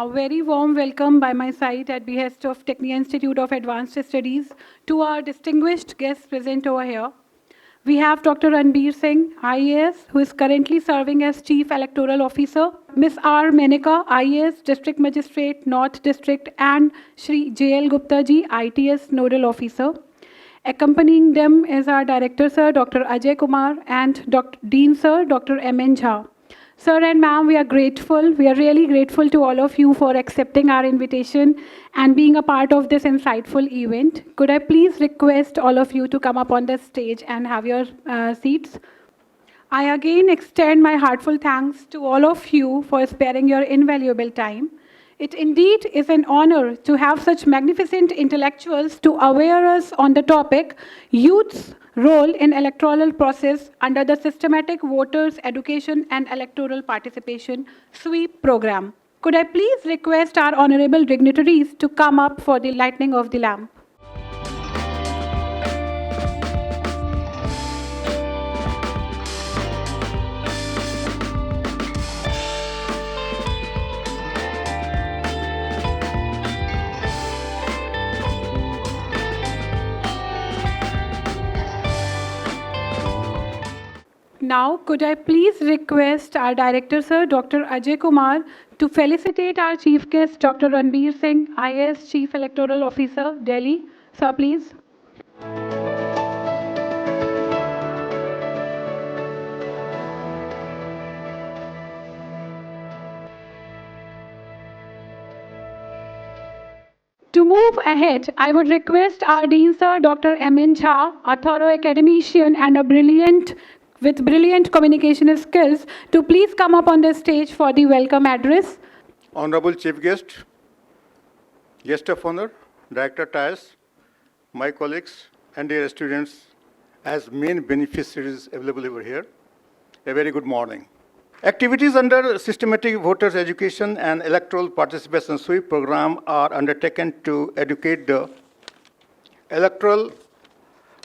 A very warm welcome by my side at behest of Tecnia Institute of Advanced Studies to our distinguished guests present over here. We have Dr. Ranbir Singh, IAS, who is currently serving as Chief Electoral Officer, Ms. R. Meneka, IAS, District Magistrate, North District, and Shri J.L. Gupta ji, ITS Nodal Officer. Accompanying them is our Director, Sir, Dr. Ajay Kumar, and Dean, Sir, Dr. M.N. Jha. Sir and ma'am, we are grateful. We are really grateful to all of you for accepting our invitation and being a part of this insightful event. Could I please request all of you to come up on the stage and have your seats? I again extend my heartfelt thanks to all of you for sparing your invaluable time. It indeed is an honor to have such magnificent intellectuals to aware us on the topic, Youth's Role in Electoral Process under the Systematic Voters Education and Electoral Participation SWEEP program. Could I please request our honorable dignitaries to come up for the lighting of the lamp? Now, could I please request our Director, Sir, Dr. Ajay Kumar, to felicitate our Chief Guest, Dr. Ranbir Singh, IAS Chief Electoral Officer, Delhi. Sir, please. To move ahead, I would request our Dean, Sir, Dr. M.N. Jha, a thorough academician and with brilliant communication skills, to please come up on the stage for the welcome address. Honorable Chief Guest, Guest of Honor, Director TIAS, my colleagues and dear students as main beneficiaries available over here, a very good morning. Activities under Systematic Voters Education and Electoral Participation SWEEP program are undertaken to educate the electoral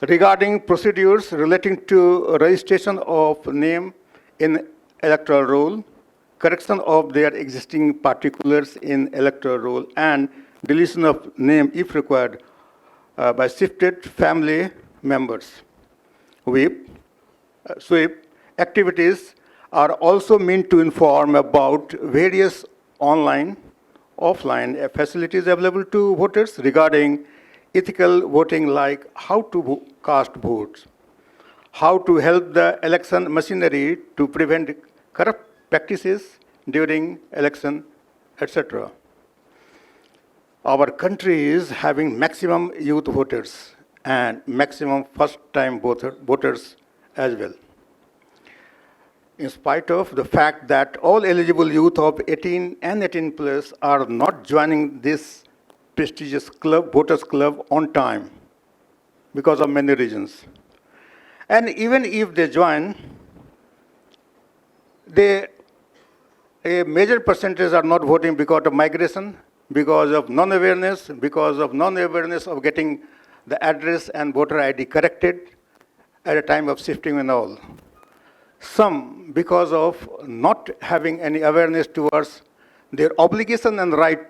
regarding procedures relating to registration of name in electoral roll, correction of their existing particulars in electoral roll, and deletion of name if required by shifted family members. SWEEP activities are also meant to inform about various online, offline facilities available to voters regarding ethical voting, like how to cast votes, how to help the election machinery to prevent corrupt practices during election, etc. Our country is having maximum youth voters and maximum first-time voters as well. In spite of the fact that all eligible youth of 18 and 18 plus are not joining this prestigious club, voters club, on time because of many reasons. And even if they join, a major percentage are not voting because of migration, because of non-awareness of getting the address and voter ID corrected at a time of shifting and all. Some because of not having any awareness towards their obligation and right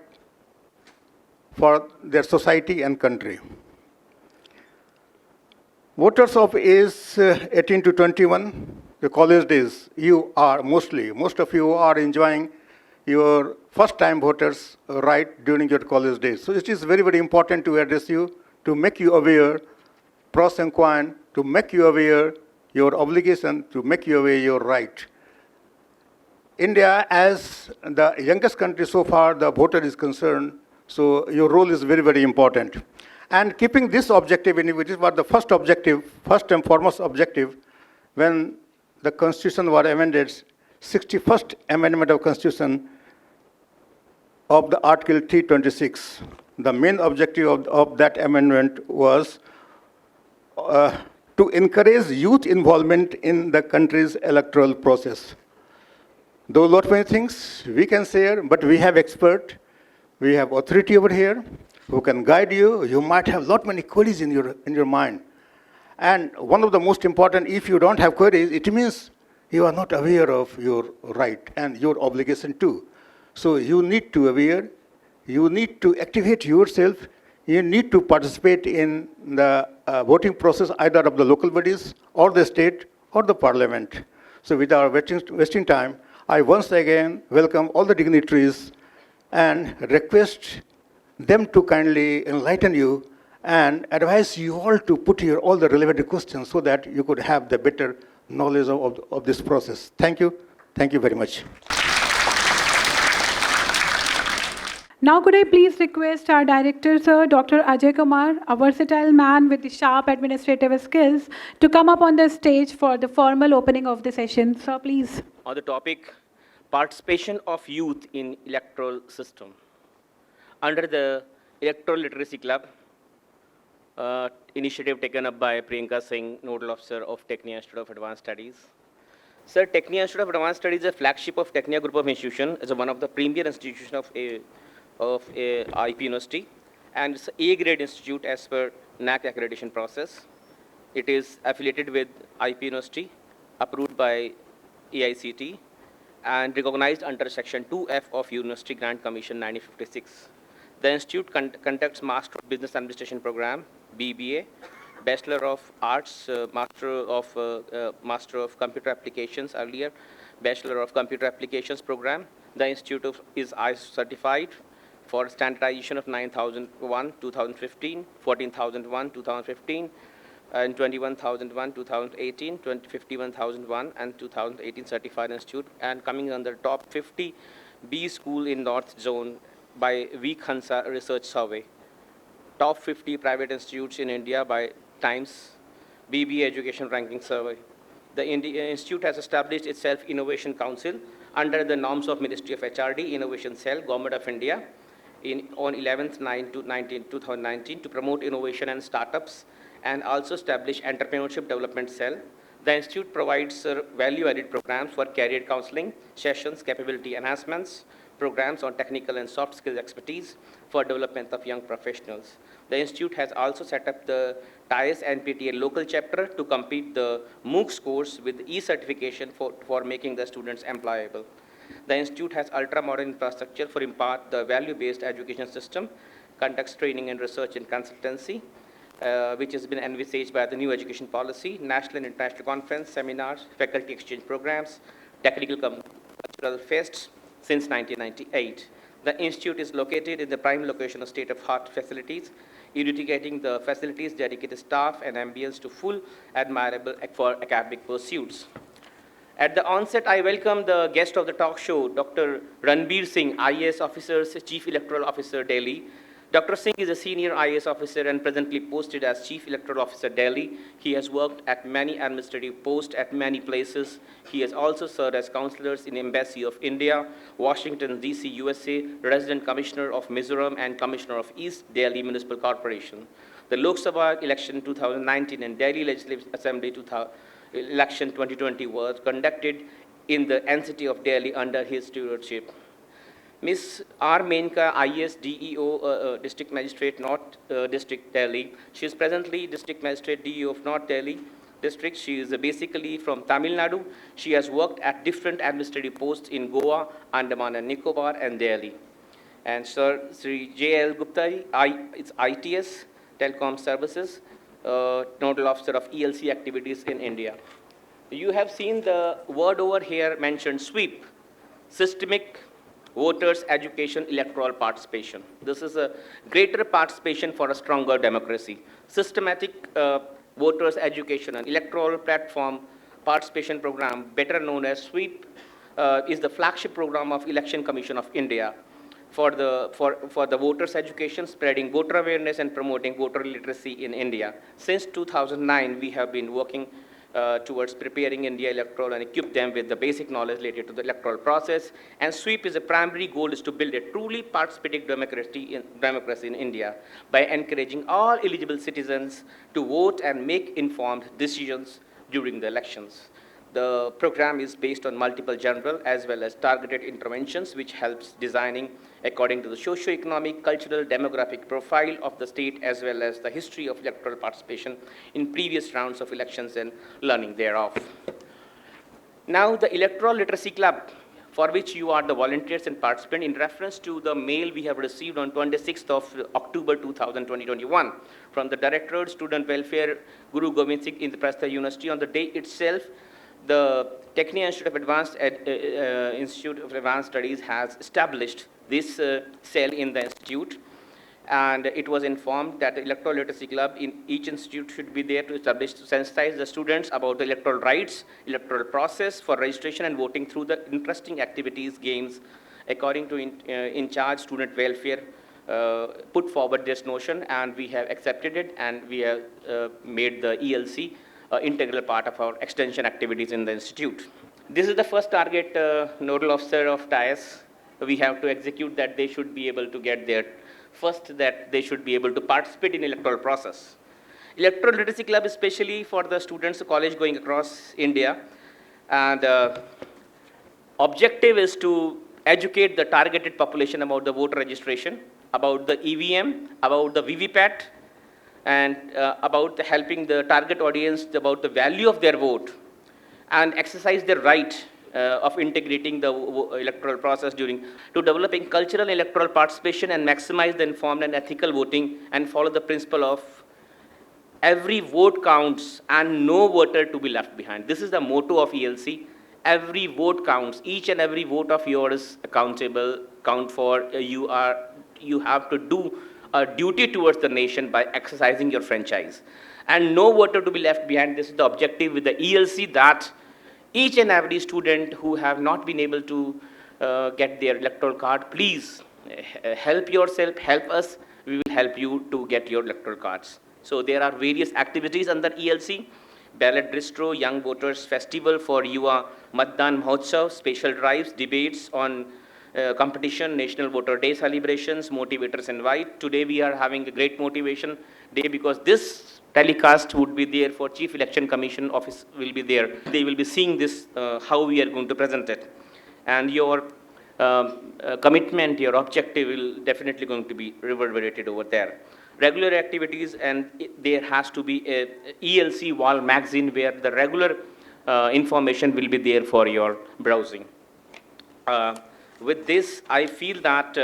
for their society and country. Voters of age 18 to 21, the college days, most of you are enjoying your first-time voters' right during your college days. So it is very, very important to address you, to make you aware, pros and cons, to make you aware your obligation, to make you aware your right. India, as the youngest country so far, the voter is concerned, so your role is very, very important. And keeping this objective, which is what the first and foremost objective, when the Constitution was amended, 61st Amendment of Constitution of the Article 326. The main objective of that amendment was to encourage youth involvement in the country's electoral process. Though a lot many things we can share, but we have expert, we have authority over here who can guide you. You might have lot many queries in your mind. And one of the most important, if you don't have queries, it means you are not aware of your right and your obligation too. So you need to aware, you need to activate yourself, you need to participate in the voting process either of the local bodies or the state or the parliament. So without wasting time, I once again welcome all the dignitaries and request them to kindly enlighten you and advise you all to put here all the relevant questions so that you could have the better knowledge of this process. Thank you. Thank you very much. Now, could I please request our director, sir, Dr. Ajay Kumar, a versatile man with the sharp administrative skills, to come up on the stage for the formal opening of the session. Sir, please. On the topic, participation of youth in electoral system. Under the Electoral Literacy Club, initiative taken up by Priyanka Singh, Nodal Officer of Tecnia Institute of Advanced Studies. Sir, Tecnia Institute of Advanced Studies is a flagship of Tecnia Group of Institutions, is one of the premier institutions of a IP University, and it's an A-grade institute as per NAC accreditation process. It is affiliated with IP University, approved by AICT, and recognized under Section 2F of University Grant Commission 1956. The institute conducts Master of Business Administration program, BBA, Bachelor of Arts, Master of Computer Applications earlier, Bachelor of Computer Applications program. The institute is ISO certified for standardization of 9001, 2015, 14001, 2015, and 21001, 2018, 51001, and 2018 certified institute, and coming under top 50 B school in North Zone by Week Hansa Research Survey. Top 50 private institutes in India by Times BBA Education Ranking Survey. The institute has established itself Innovation Council under the norms of Ministry of HRD, Innovation Cell, Government of India, on 11th 9 to 2019 to promote innovation and startups, and also establish Entrepreneurship Development Cell. The institute provides value-added programs for career counseling, sessions, capability enhancements, programs on technical and soft skills expertise for development of young professionals. The institute has also set up the TIES NPTEL local chapter to complete the MOOCs course with e-certification for making the students employable. The institute has ultra-modern infrastructure for impart the value-based education system, conducts training and research and consultancy, which has been envisaged by the new education policy, national and international conference, seminars, faculty exchange programs, technical cultural fests since 1998. The institute is located in the prime location of state-of-the-art facilities, educating the facilities, dedicated staff, and ambience to full admirable for academic pursuits. At the onset, I welcome the guest of the talk show, Dr. Ranbir Singh, IAS Officer, Chief Electoral Officer, Delhi. Dr. Singh is a senior IAS officer and presently posted as Chief Electoral Officer, Delhi. He has worked at many administrative posts at many places. He has also served as counselors in Embassy of India, Washington, D.C., USA, Resident Commissioner of Mizoram, and Commissioner of East Delhi Municipal Corporation. The Lok Sabha election 2019 and Delhi Legislative Assembly election 2020 was conducted in the NCT of Delhi under his stewardship. Ms. R. Menka, IAS DEO, District Magistrate, North District, Delhi. She is presently District Magistrate DEO of North Delhi District. She is basically from Tamil Nadu. She has worked at different administrative posts in Goa, Andaman and Nicobar, and Delhi. And Sir Sri J.L. Gupta, it's ITS, Telecom Services, Nodal Officer of ELC activities in India. You have seen the word over here mentioned, SWEEP, Systemic Voters Education Electoral Participation. This is a greater participation for a stronger democracy. Systematic Voters Education and Electoral Platform Participation Program, better known as SWEEP, is the flagship program of Election Commission of India for the voters' education, spreading voter awareness and promoting voter literacy in India. Since 2009, we have been working towards preparing India electoral and equip them with the basic knowledge related to the electoral process. And SWEEP is a primary goal is to build a truly participative democracy in India by encouraging all eligible citizens to vote and make informed decisions during the elections. The program is based on multiple general as well as targeted interventions, which helps designing according to the socio-economic, cultural, demographic profile of the state, as well as the history of electoral participation in previous rounds of elections and learning thereof. Now, the Electoral Literacy Club for which you are the volunteers and participants in reference to the mail we have received on 26th of October 2021 from the Directorate Student Welfare Guru Gobind Singh Indraprastha University. On the day itself, the Tecnia Institute of Advanced Studies has established this cell in the institute, and it was informed that the Electoral Literacy Club in each institute should be there to establish, to sensitize the students about the electoral rights, electoral process for registration and voting through the interesting activities, games, according to in charge student welfare put forward this notion, and we have accepted it, and we have made the ELC integral part of our extension activities in the institute. This is the first target nodal officer of TIAS. We have to execute that they should be able to get there. First, that they should be able to participate in electoral process. Electoral Literacy Club, especially for the students of college going across India, and objective is to educate the targeted population about the voter registration, about the EVM, about the VVPAT, and about helping the target audience about the value of their vote, and exercise their right of integrating the electoral process to developing cultural electoral participation and maximize the informed and ethical voting, and follow the principle of every vote counts and no voter to be left behind. This is the motto of ELC. Every vote counts. Each and every vote of yours is accountable, count for. You have to do a duty towards the nation by exercising your franchise. And no voter to be left behind. This is the objective with the ELC, that each and every student who have not been able to get their electoral card, please help yourself, help us. We will help you to get your electoral cards. So there are various activities under ELC: ballot distro, young voters festival for Yuva Matdan Mahotsav, special drives, debates on competition, National Voter Day celebrations, motivators invite. Today we are having a great motivation day because this telecast would be there for Chief Election Commission office will be there. They will be seeing this, how we are going to present it. And your commitment, your objective will definitely going to be reverberated over there. Regular activities, and there has to be a ELC wall magazine where the regular information will be there for your browsing. With this, I feel that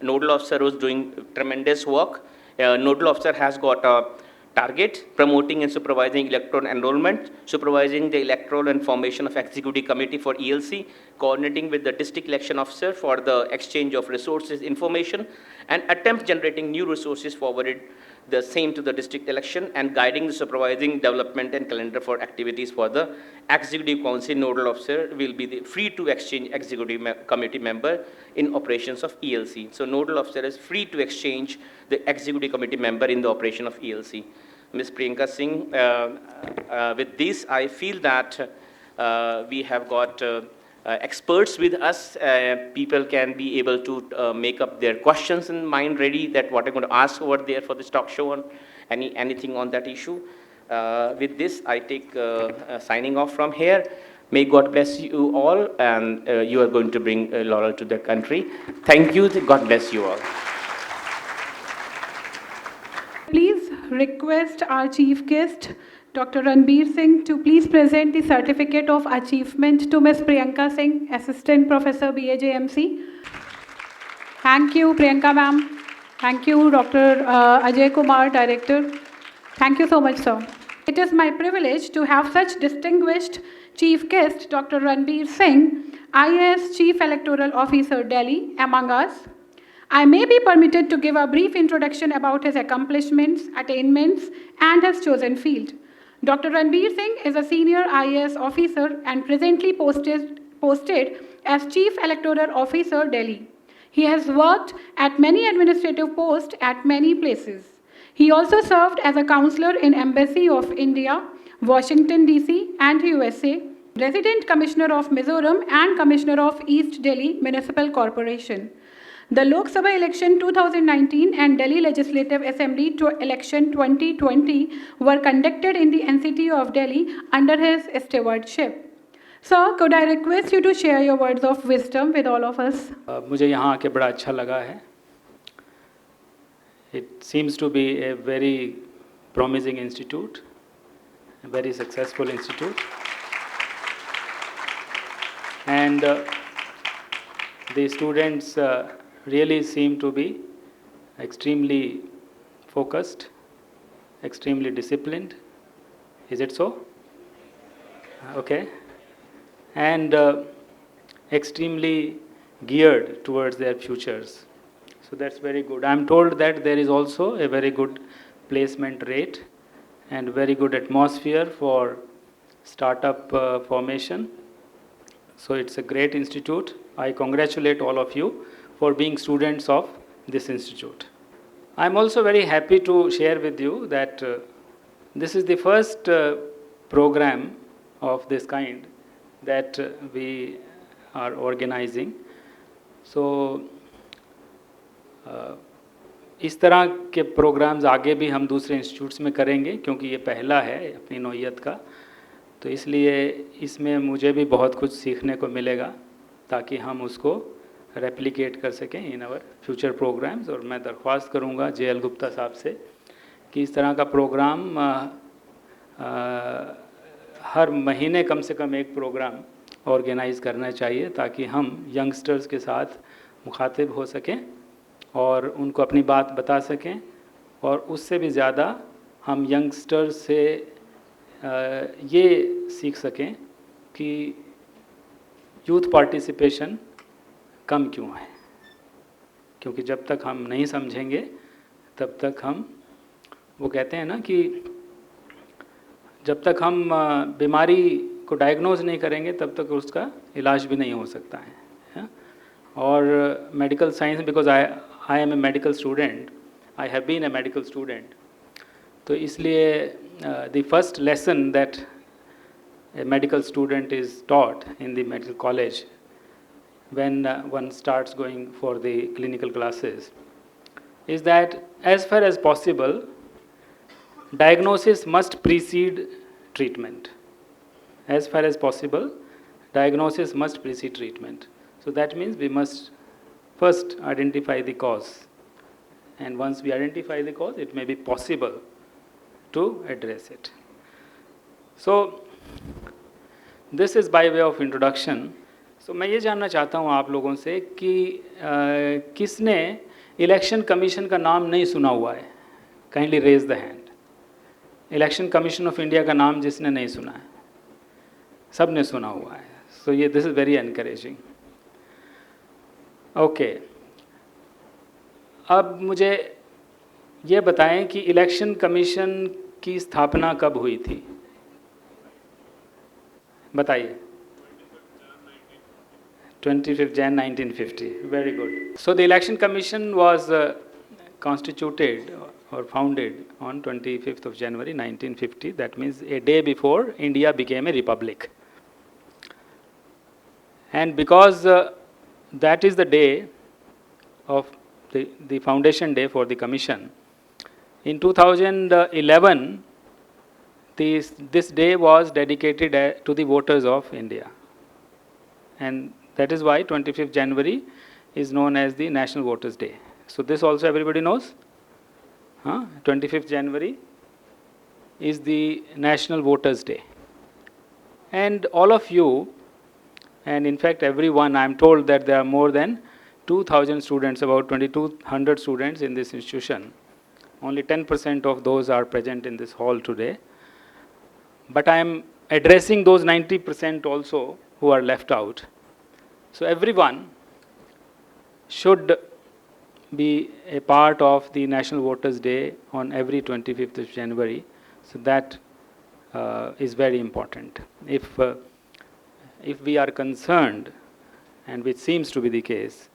Nodal Officer was doing tremendous work. Nodal Officer has got a target: promoting and supervising electoral enrollment, supervising the electoral and formation of executive committee for ELC, coordinating with the district election officer for the exchange of resources information, and attempt generating new resources forwarded the same to the district election, and guiding the supervising development and calendar for activities for the executive council. Nodal officer will be free to exchange executive committee member in operations of ELC. So nodal officer is free to exchange the executive committee member in the operation of ELC. Ms. Priyanka Singh, with this, I feel that we have got experts with us. People can be able to make up their questions in mind ready, that what I'm going to ask over there for this talk show, on anything on that issue. With this, I take signing off from here. May God bless you all, and you are going to bring laurel to the country. Thank you. God bless you all. Please request our chief guest, Dr. Ranbir Singh, to please present the certificate of achievement to Ms. Priyanka Singh, Assistant Professor, BAJMC. Thank you, Priyanka ma'am. Thank you, Dr. Ajay Kumar, Director. Thank you so much, sir. It is my privilege to have such distinguished chief guest, Dr. Ranbir Singh, IAS Chief Electoral Officer, Delhi, among us. I may be permitted to give a brief introduction about his accomplishments, attainments, and his chosen field. Dr. Ranbir Singh is a senior IAS officer and presently posted as Chief Electoral Officer, Delhi. He has worked at many administrative posts at many places. He also served as a counselor in Embassy of India, Washington, D.C., and USA, Resident Commissioner of Mizoram, and Commissioner of East Delhi Municipal Corporation. The Lok Sabha election 2019 and Delhi Legislative Assembly election 2020 were conducted in the NCT of Delhi under his stewardship. Sir, could I request you to share your words of wisdom with all of us? मुझे यहाँ आके बड़ा अच्छा लगा है. It seems to be a very promising institute, a very successful institute. And the students really seem to be extremely focused, extremely disciplined. Is it so? Okay. And extremely geared towards their futures. So that's very good. I'm told that there is also a very good placement rate and very good atmosphere for startup formation. So it's a great institute. I congratulate all of you for being students of this institute. I'm also very happy to share with you that this is the first program of this kind that we are organizing. So इस तरह के programmes आगे भी हम दूसरे institutes में करेंगे क्योंकि ये पहला है अपनी नौइयत का, तो इसलिए इसमें मुझे भी बहुत कुछ सीखने को मिलेगा ताकि हम उसको रेप्लिकेट कर सकें इन आवर फ्यूचर प्रोग्राम्स। और मैं दरख्वास्त करूँगा जे.एल. गुप्ता साहब से कि इस तरह का प्रोग्राम हर महीने कम से कम एक प्रोग्राम ऑर्गेनाइज़ करना चाहिए ताकि हम यंगस्टर्स के साथ मुखातिब हो सकें और उनको अपनी बात बता सकें, और उससे भी ज़्यादा हम यंगस्टर्स से ये सीख सकें कि यूथ पार्टिसिपेशन कम क्यों है, क्योंकि जब तक हम नहीं समझेंगे तब तक हम, वो कहते हैं ना कि जब तक हम बीमारी को डायग्नोज नहीं करेंगे तब तक उसका इलाज भी नहीं हो सकता है। और medical science, because I am a medical student, I have been a medical student, तो इसलिए the first lesson that a medical student is taught in the medical college when one starts going for the clinical classes is that as far as possible diagnosis must precede treatment. As far as possible diagnosis must precede treatment. So that means we must first identify the cause, and once we identify the cause it may be possible to address it. So this is by way of introduction. तो मैं ये जानना चाहता हूँ आप लोगों से कि किसने इलेक्शन कमीशन का नाम नहीं सुना हुआ है? Kindly raise the hand. Election commission of India का नाम जिसने नहीं सुना है? सब ने सुना हुआ है। सो ये this is very encouraging. Okay, अब मुझे ये बताएं कि इलेक्शन कमीशन की स्थापना कब हुई थी? बताइए। 25th Jan 1950. Very good. So the Election Commission was constituted or founded on 25th of January 1950. That means a day before India became a republic. And because that is the day of the foundation day for the commission, in 2011 this day was dedicated to the voters of India. And that is why 25th January is known as the National Voters' Day. So this also everybody knows? 25th January is the National Voters' Day. And all of you, and in fact everyone, I am told that there are more than 2,000 students, about 2,200 students in this institution. Only 10% of those are present in this hall today. But I am addressing those 90% also who are left out. So everyone should be a part of the National Voters' Day on every 25th of January. So that is very important. If we are concerned, and which seems to be the case,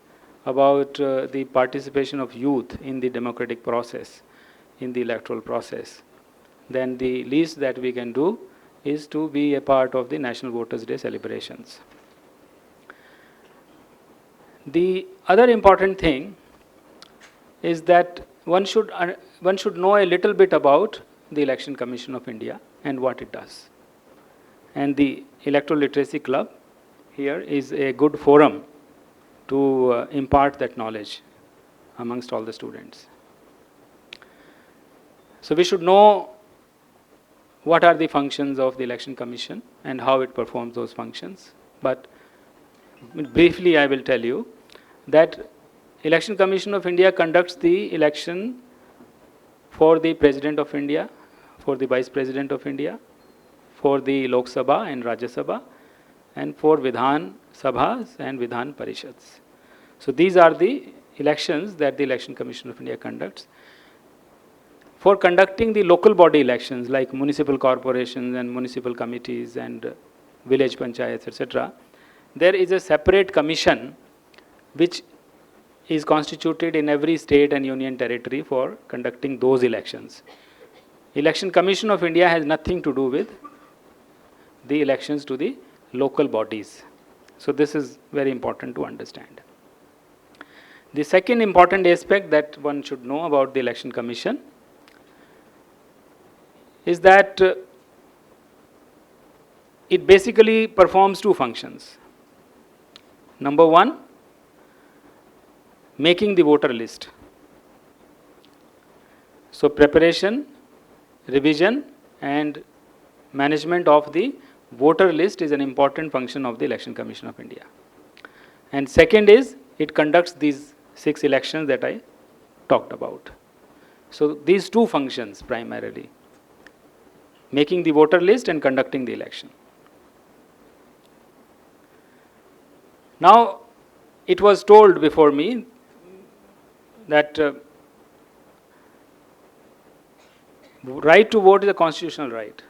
about the participation of youth in the democratic process, in the electoral process, then the least that we can do is to be a part of the National Voters' Day celebrations. The other important thing is that one should know a little bit about the Election Commission of India and what it does. And the Electoral Literacy Club here is a good forum to impart that knowledge amongst all the students. So we should know what are the functions of the Election Commission and how it performs those functions. But briefly I will tell you that Election Commission of India conducts the election for the President of India, for the Vice President of India, for the Lok Sabha and Rajya Sabha, and for Vidhan Sabhas and Vidhan Parishads. So these are the elections that the Election Commission of India conducts. For conducting the local body elections like municipal corporations and municipal committees and village panchayats, etc., there is a separate commission which is constituted in every state and union territory for conducting those elections. Election Commission of India has nothing to do with the elections to the local bodies. So this is very important to understand. The second important aspect that one should know about the Election Commission is that it basically performs two functions. Number one, making the voter list. So preparation, revision and management of the voter list is an important function of the Election Commission of India. And second is, it conducts these 6 elections that I talked about. So these two functions primarily, making the voter list and conducting the election. Now, it was told before me that right to vote is a constitutional right.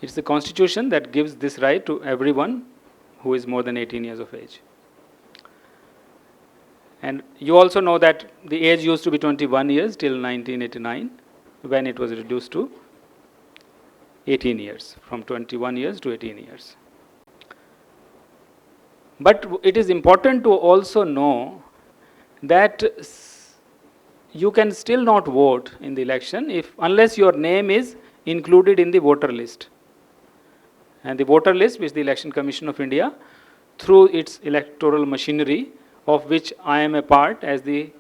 It's the constitution that gives this right to everyone who is more than 18 years of age. And you also know that the age used to be 21 years till 1989, when it was reduced to 18 years, from 21 years to 18 years. But it is important to also know that you can still not vote in the election unless your name is included in the voter list. And the voter list, which the Election Commission of India, through its electoral machinery, of which I am a part as the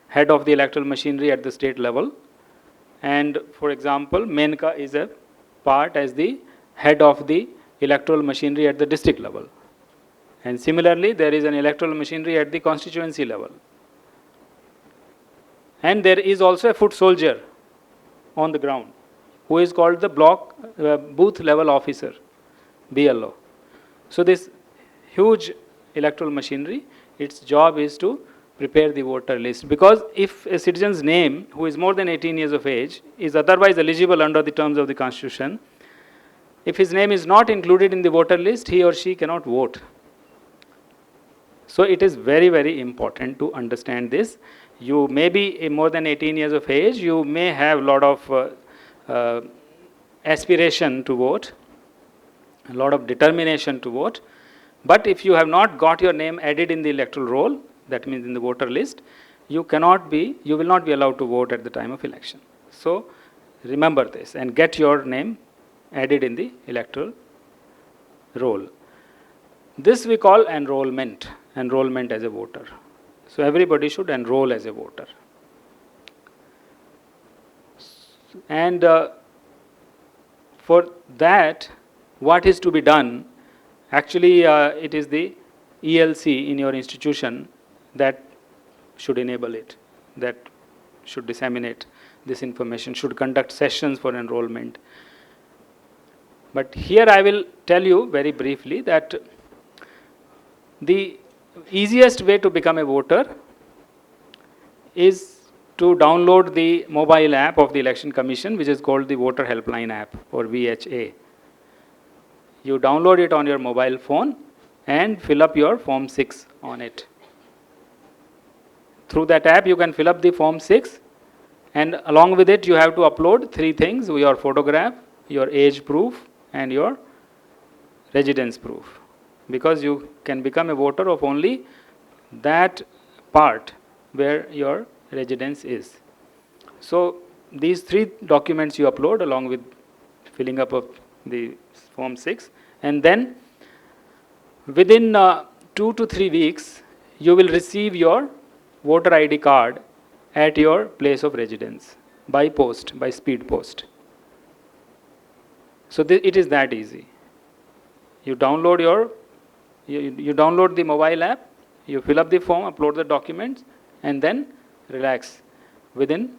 head of the electoral machinery at the state level, and for example, Menka is a part as the head of the electoral machinery at the district level. And similarly, there is an electoral machinery at the constituency level. And there is also a foot soldier on the ground, who is called the booth level officer, BLO. So this huge electoral machinery, its job is to prepare the voter list. Because if a citizen's name, who is more than 18 years of age, is otherwise eligible under the terms of the Constitution, if his name is not included in the voter list, he or she cannot vote. So it is very, very important to understand this. You may be more than 18 years of age, you may have a lot of aspiration to vote, a lot of determination to vote, but if you have not got your name added in the electoral roll, that means in the voter list, you will not be allowed to vote at the time of election. So remember this and get your name added in the electoral roll. This we call enrollment as a voter. So everybody should enroll as a voter. And for that, what is to be done? Actually, it is the ELC in your institution that should enable it, that should disseminate this information, should conduct sessions for enrollment. But here I will tell you very briefly that the easiest way to become a voter is to download the mobile app of the Election Commission, which is called the Voter Helpline app, or VHA. You download it on your mobile phone and fill up your Form 6 on it. Through that app, you can fill up the Form 6, and along with it, you have to upload 3 things: your photograph, your age proof, and your residence proof. Because you can become a voter of only that part where your residence is. So these 3 documents you upload along with filling up of the Form 6, and then within 2 to 3 weeks, you will receive your voter ID card at your place of residence by post, by speed post. So it is that easy. You download the mobile app, You fill up the form, upload the documents, and then relax. Within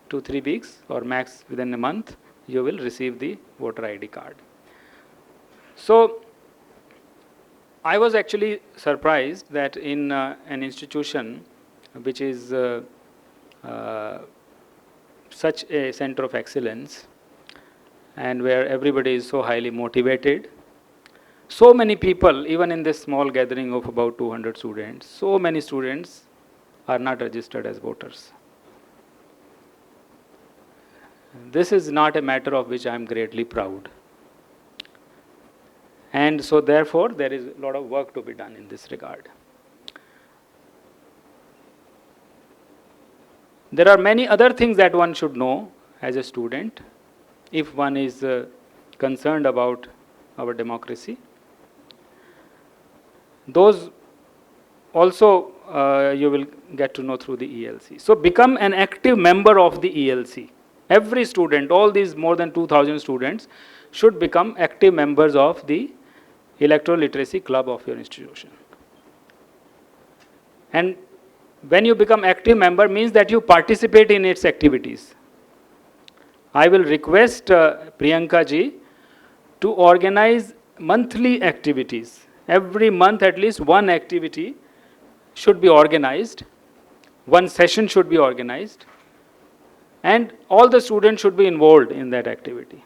2-3 weeks or max within a month, you will receive the voter ID card. So I was actually surprised that in an institution which is such a center of excellence and where everybody is so highly motivated, so many people, even in this small gathering of about 200 students, so many students are not registered as voters. This is not a matter of which I am greatly proud. And so therefore, there is a lot of work to be done in this regard. There are many other things that one should know as a student if one is concerned about our democracy. Those also you will get to know through the ELC. So become an active member of the ELC. Every student, all these more than 2,000 students should become active members of the Electoral Literacy Club of your institution. And when you become active member means that you participate in its activities. I will request Priyanka ji to organize monthly activities. Every month at least one activity should be organized, one session should be organized, and all the students should be involved in that activity.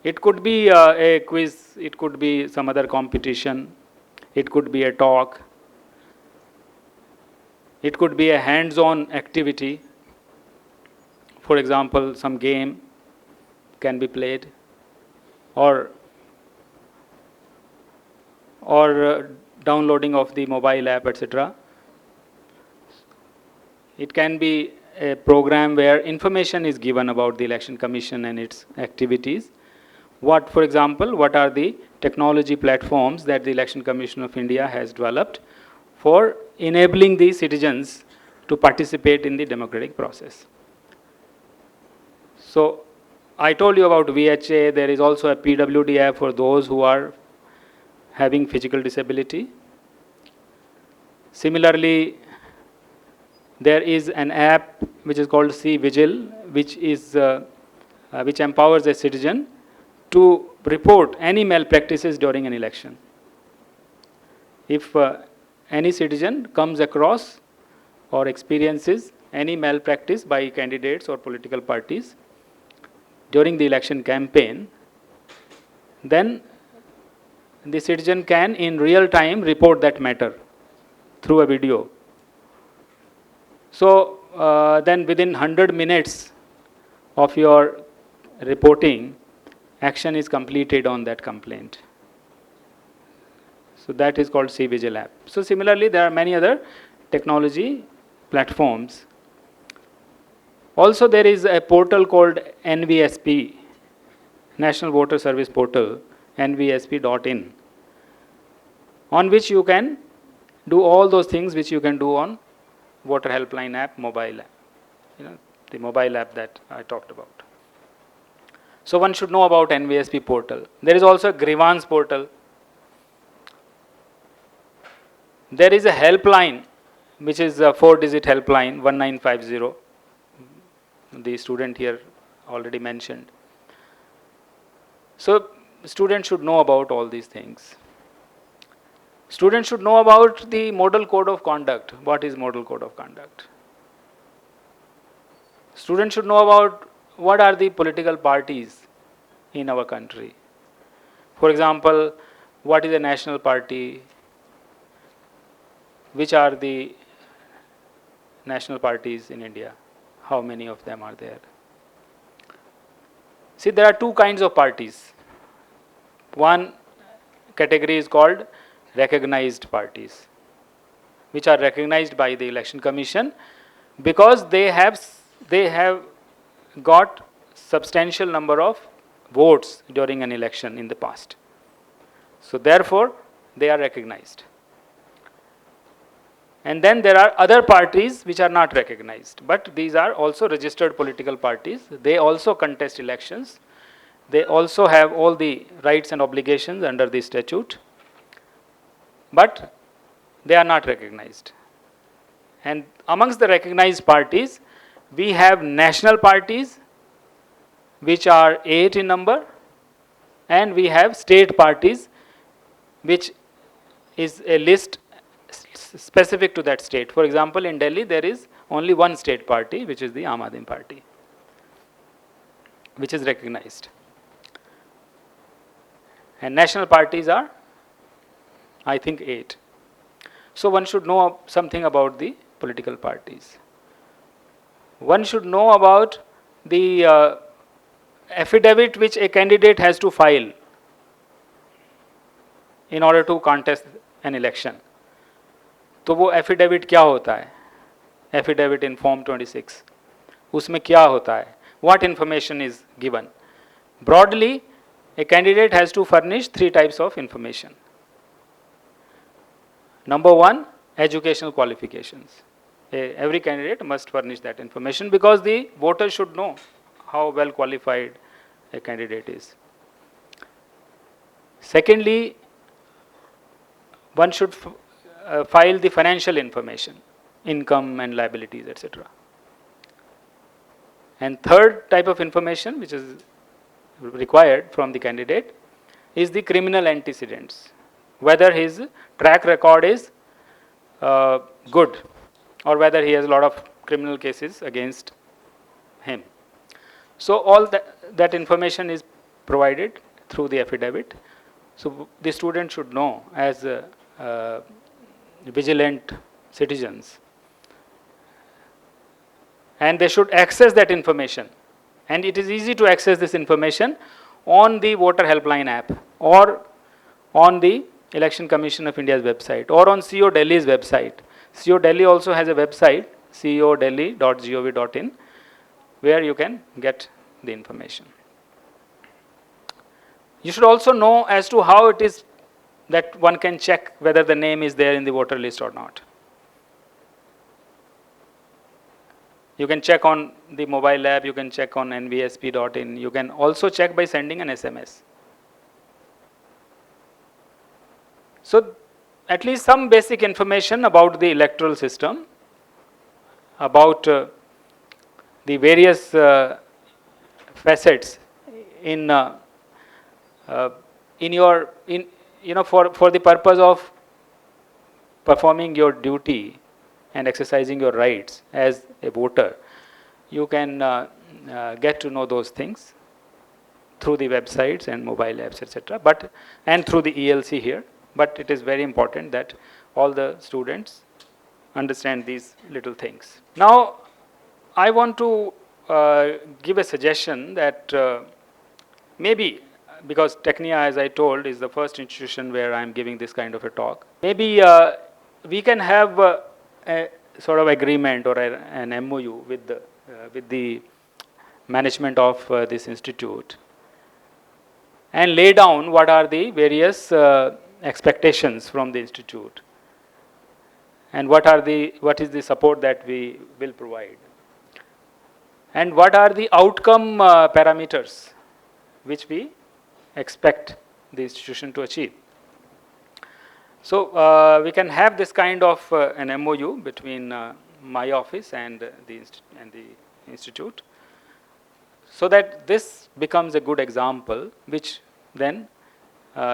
It could be a quiz, it could be some other competition, it could be a talk, it could be a hands-on activity. For example, some game can be played, or downloading of the mobile app, etc. It can be a program where information is given about the Election Commission and its activities. For example, what are the technology platforms that the Election Commission of India has developed for enabling the citizens to participate in the democratic process. So I told you about VHA. There is also a PWD app for those who are having physical disability. Similarly, there is an app which is called C-Vigil, which empowers a citizen to report any malpractices during an election. If any citizen comes across or experiences any malpractice by candidates or political parties during the election campaign, then the citizen can in real time report that matter through a video. So then within 100 minutes of your reporting, action is completed on that complaint. So that is called C-Vigil app. So similarly, there are many other technology platforms. Also, there is a portal called NVSP, National Voter Service Portal, nvsp.in, on which you can do all those things which you can do on Voter Helpline app, mobile app, the mobile app that I talked about. So one should know about NVSP portal. There is also a grievance portal. There is a helpline, which is a 4-digit helpline, 1950. The student here already mentioned. So students should know about all these things. Students should know about the model code of conduct. What is model code of conduct? Students should know about what are the political parties in our country. For example, what is a national party? Which are the national parties in India? How many of them are there? See, there are two kinds of parties. One category is called recognized parties, which are recognized by the Election Commission because they have got substantial number of votes during an election in the past. So therefore, they are recognized. And then there are other parties which are not recognized, but these are also registered political parties. They also contest elections. They also have all the rights and obligations under the statute. But they are not recognized. And amongst the recognized parties, we have national parties, which are 8 in number, and we have state parties, which is a list specific to that state. For example, in Delhi, there is only one state party, which is the Aam Aadmi Party, which is recognized. And national parties are, I think, 8. So one should know something about the political parties. One should know about the affidavit which a candidate has to file in order to contest an election. तो वो affidavit क्या होता है? Affidavit in Form 26. उसमें क्या होता है? What information is given? Broadly, a candidate has to furnish 3 types of information. Number 1, educational qualifications. Every candidate must furnish that information because the voters should know how well qualified a candidate is. Secondly, one should file the financial information, income and liabilities, etc. And third type of information which is required from the candidate is the criminal antecedents, whether his track record is good or whether he has a lot of criminal cases against him. So all that information is provided through the affidavit. So the student should know as vigilant citizens, and they should access that information. And it is easy to access this information on the Voter Helpline app or on the Election Commission of India's website or on CO Delhi's website. CO Delhi also has a website, codelhi.gov.in, where you can get the information. You should also know as to how it is that one can check whether the name is there in the voter list or not. You can check on the mobile app, you can check on nvsp.in, you can also check by sending an SMS. So at least some basic information about the electoral system, about the various facets in your for the purpose of performing your duty and exercising your rights as a voter, you can get to know those things through the websites and mobile apps, etc. And through the ELC here. But it is very important that all the students understand these little things. Now, I want to give a suggestion that maybe, because Tecnia, as I told, is the first institution where I am giving this kind of a talk, maybe we can have a sort of agreement or an MOU with the management of this institute and lay down what are the various expectations from the institute and what is the support that we will provide and what are the outcome parameters which we expect the institution to achieve. So we can have this kind of an MOU between my office and the institute, so that this becomes a good example which then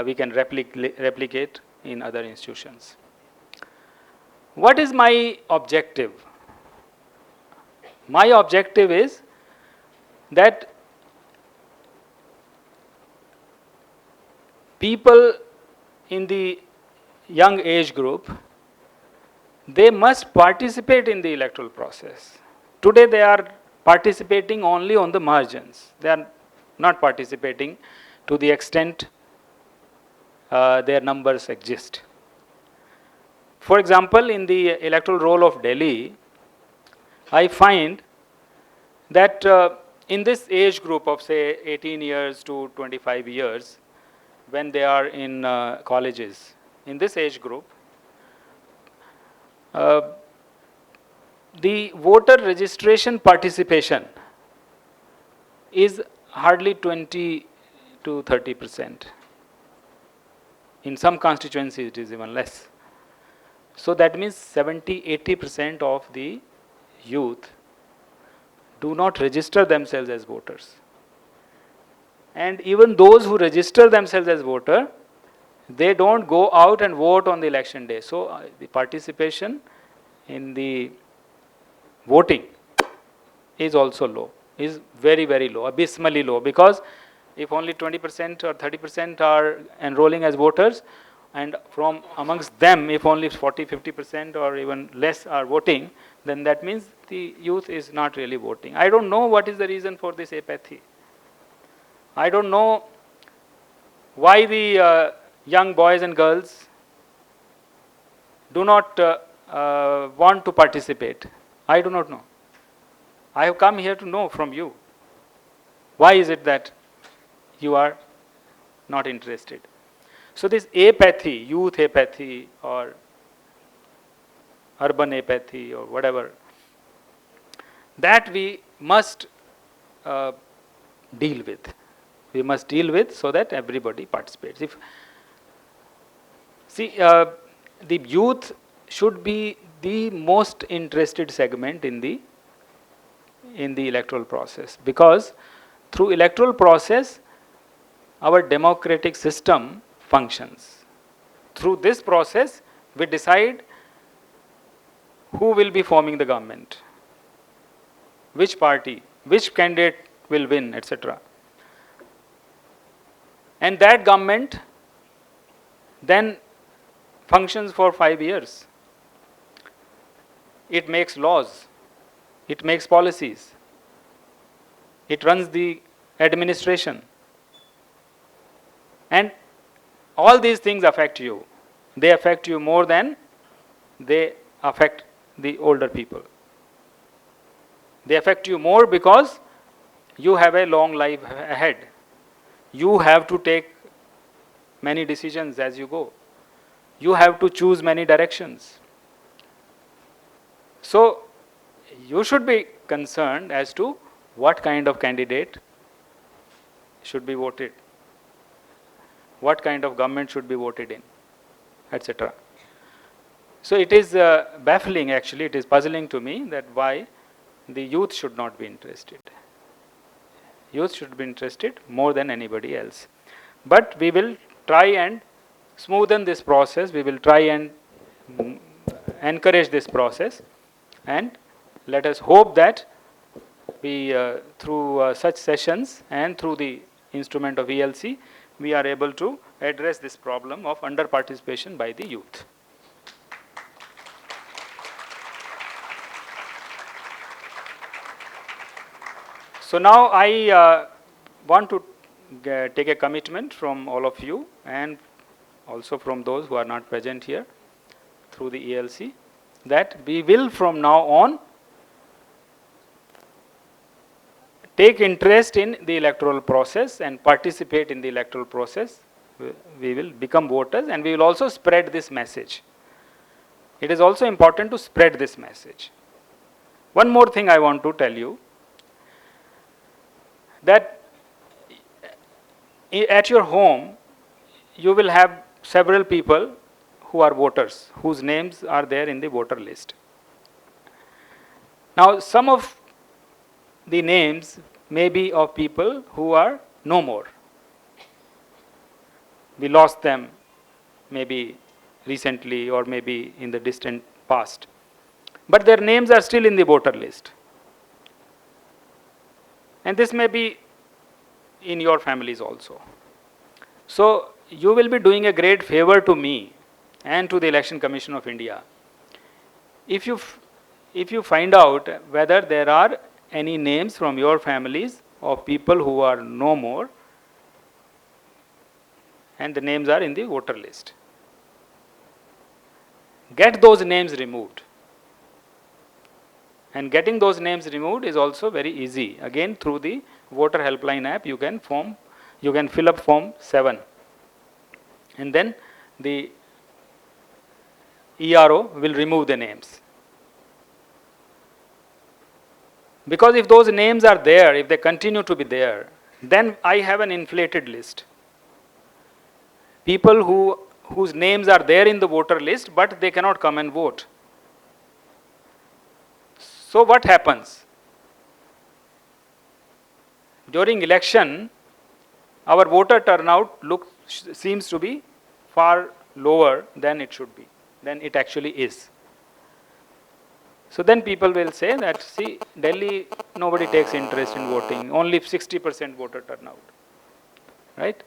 we can replicate in other institutions. What is my objective? My objective is that people in the young age group, they must participate in the electoral process. Today they are participating only on the margins. They are not participating to the extent their numbers exist. For example, in the electoral roll of Delhi, I find that in this age group of say 18 years to 25 years, when they are in colleges, in this age group, the voter registration participation is hardly 20 to 30%. In some constituencies, it is even less. So that means 70-80% of the youth do not register themselves as voters. And even those who register themselves as voter, they don't go out and vote on the election day. So the participation in the voting is also low, is very, very low, abysmally low, because if only 20% or 30% are enrolling as voters, and from amongst them, if only 40-50% or even less are voting, then that means the youth is not really voting. I don't know what is the reason for this apathy. I don't know why the young boys and girls do not want to participate. I do not know. I have come here to know from you. Why is it that you are not interested? So this apathy, youth apathy or urban apathy or whatever, that we must deal with. We must deal with so that everybody participates. The youth should be the most interested segment in the electoral process, because through electoral process our democratic system functions. Through this process we decide who will be forming the government, which party, which candidate will win, etc. And that government then functions for 5 years. It makes laws, it makes policies, it runs the administration, and all these things affect you. They affect you more than they affect the older people. They affect you more because you have a long life ahead. You have to take many decisions as you go. You have to choose many directions. So you should be concerned as to what kind of candidate should be voted, what kind of government should be voted in, etc. So it is baffling, actually, it is puzzling to me that why the youth should not be interested. Youth should be interested more than anybody else. But we will try and smoothen this process, we will try and encourage this process, and let us hope that we, through such sessions and through the instrument of ELC, we are able to address this problem of under participation by the youth. So now I want to take a commitment from all of you and also from those who are not present here through the ELC, that we will from now on take interest in the electoral process and participate in the electoral process. We will become voters and we will also spread this message. It is also important to spread this message. One more thing I want to tell you, that at your home you will have several people who are voters, whose names are there in the voter list. Now some of the names may be of people who are no more. We lost them maybe recently or maybe in the distant past, but their names are still in the voter list. And this may be in your families also. So you will be doing a great favor to me and to the Election Commission of India if you find out whether there are any names from your families of people who are no more and the names are in the voter list. Get those names removed. And getting those names removed is also very easy. Again, through the voter helpline app, you can fill up form 7. And then the ERO will remove the names. Because if those names are there, if they continue to be there, then I have an inflated list. People who whose names are there in the voter list, but they cannot come and vote. So what happens? During election, our voter turnout seems to be far lower than it should be, than it actually is. So then people will say that, see, Delhi, nobody takes interest in voting, only 60% voter turnout, right?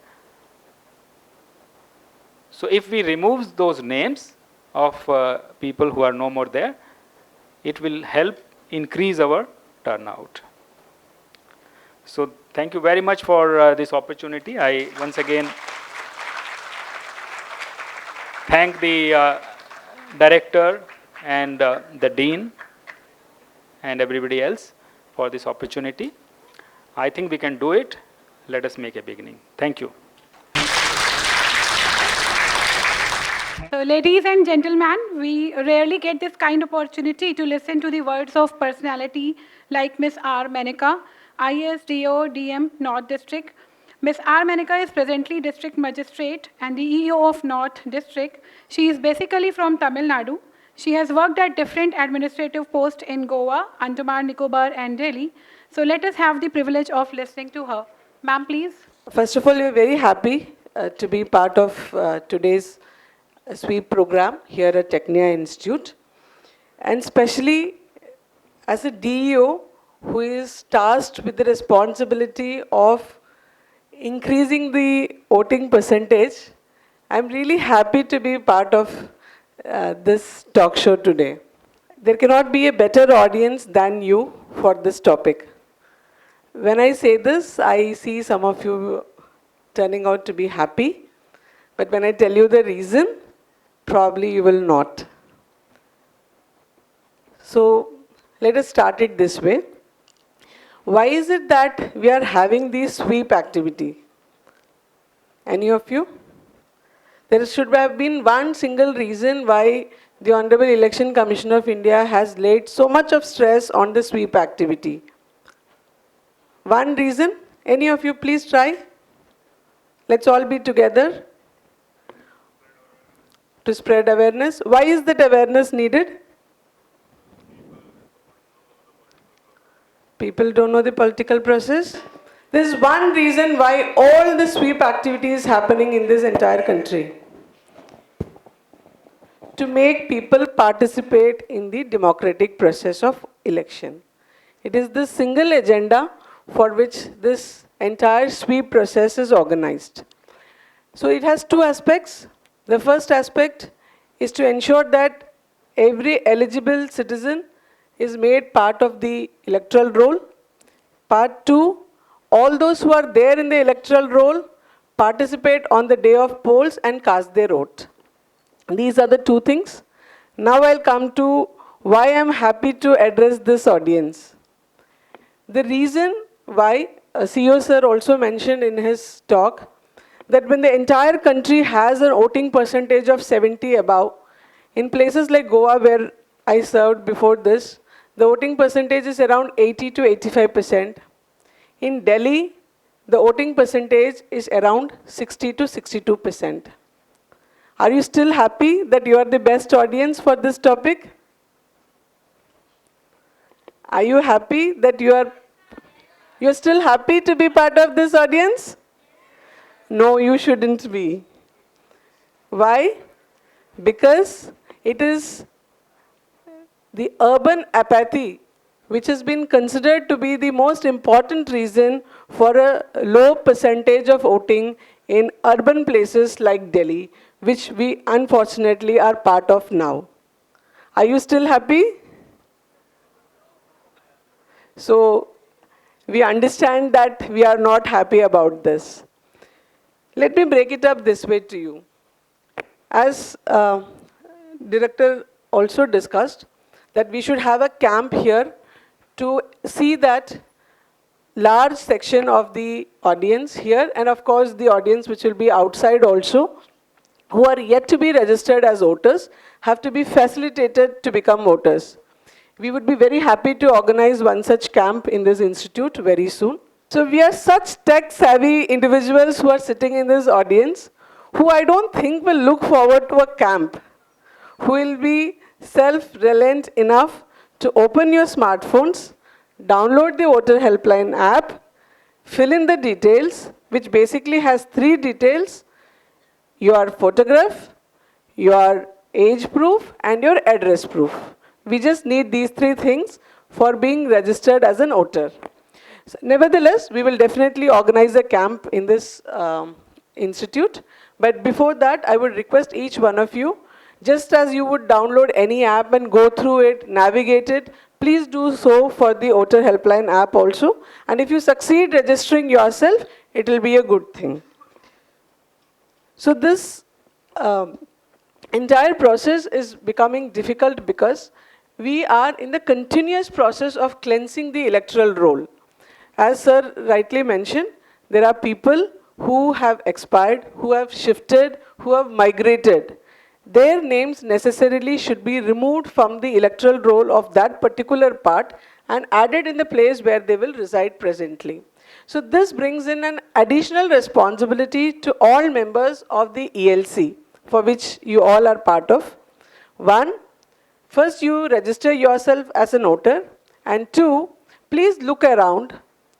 So if we remove those names of people who are no more there, it will help increase our turnout. So thank you very much for this opportunity. I once again thank the director and the dean and everybody else for this opportunity. I think we can do it. Let us make a beginning. Thank you. So, ladies and gentlemen, we rarely get this kind of opportunity to listen to the words of personality like Miss R. Manika, ISDO DM North District. Miss R. Manika is presently District Magistrate and the EO of North District. She is basically from Tamil Nadu. She has worked at different administrative posts in Goa, Andaman, Nicobar, and Delhi. So let us have the privilege of listening to her. Ma'am, please. First of all, we are very happy to be part of today's sweep program here at Tecnia Institute, and especially as a DEO who is tasked with the responsibility of increasing the voting percentage. I'm really happy to be part of this talk show today. There cannot be a better audience than you for this topic. When I say this, I see some of you turning out to be happy, but when I tell you the reason, probably you will not. So let us start it this way. Why is it that we are having this sweep activity? Any of you? There should have been one single reason why the Honorable Election Commission of India has laid so much of stress on the sweep activity. One reason? Any of you please try? Let's all be together to spread awareness. Why is that awareness needed? People don't know the political process. There is one reason why all the sweep activity is happening in this entire country. To make people participate in the democratic process of election. It is the single agenda for which this entire sweep process is organized. So it has two aspects. The first aspect is to ensure that every eligible citizen is made part of the electoral roll. Part two, all those who are there in the electoral roll participate on the day of polls and cast their vote. These are the two things. Now I'll come to why I'm happy to address this audience. The reason why CEO sir also mentioned in his talk that when the entire country has a voting percentage of 70 above, in places like Goa where I served before this, the voting percentage is around 80 to 85%. In Delhi, the voting percentage is around 60 to 62%. Are you still happy that you are the best audience for this topic? Are you happy that you're still happy to be part of this audience? No, you shouldn't be. Why? Because it is the urban apathy which has been considered to be the most important reason for a low percentage of voting in urban places like Delhi, which we unfortunately are part of now. Are you still happy? So we understand that we are not happy about this. Let me break it up this way to you. As Director also discussed, that we should have a camp here to see that large section of the audience here, and of course the audience which will be outside also, who are yet to be registered as voters, have to be facilitated to become voters. We would be very happy to organize one such camp in this institute very soon. So we are such tech-savvy individuals who are sitting in this audience, who I don't think will look forward to a camp, who will be self-reliant enough to open your smartphones, download the voter helpline app, fill in the details, which basically has 3 details: your photograph, your age proof, and your address proof. We just need these 3 things for being registered as an voter. So, nevertheless, we will definitely organize a camp in this institute. But before that, I would request each one of you, just as you would download any app and go through it, navigate it, please do so for the voter helpline app also. And if you succeed registering yourself, it will be a good thing. So this entire process is becoming difficult because we are in the continuous process of cleansing the electoral roll. As sir rightly mentioned, there are people who have expired, who have shifted, who have migrated. Their names necessarily should be removed from the electoral roll of that particular part and added in the place where they will reside presently. So this brings in an additional responsibility to all members of the ELC, for which you all are part of. 1, first you register yourself as a voter, and 2, please look around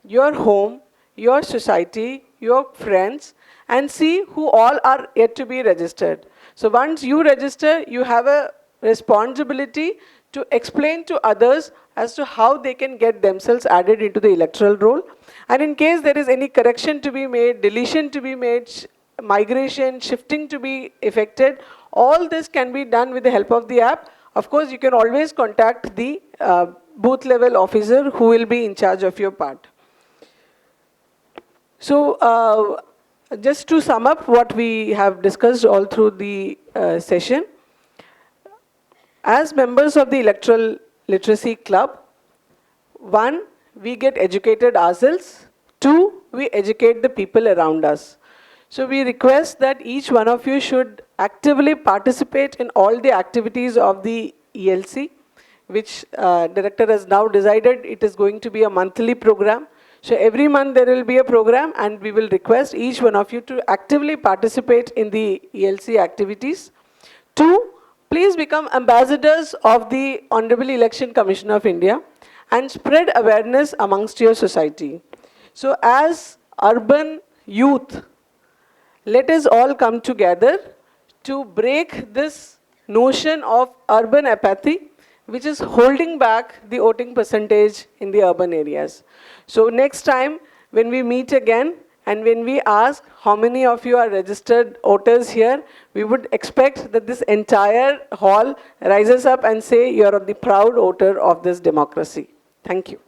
your home, your society, your friends, and see who all are yet to be registered. So once you register, you have a responsibility to explain to others as to how they can get themselves added into the electoral roll. And in case there is any correction to be made, deletion to be made, migration, shifting to be effected, all this can be done with the help of the app. Of course, you can always contact the booth level officer who will be in charge of your part. So just to sum up what we have discussed all through the session, as members of the Electoral Literacy Club, 1, we get educated ourselves. 2, we educate the people around us. So we request that each one of you should actively participate in all the activities of the ELC, which director has now decided it is going to be a monthly program. So every month there will be a program, and we will request each one of you to actively participate in the ELC activities. 2, please become ambassadors of the Honorable Election Commission of India and spread awareness amongst your society. So as urban youth, let us all come together to break this notion of urban apathy, which is holding back the voting percentage in the urban areas. So next time when we meet again and when we ask how many of you are registered voters here, we would expect that this entire hall rises up and say, you are the proud voter of this democracy. Thank you.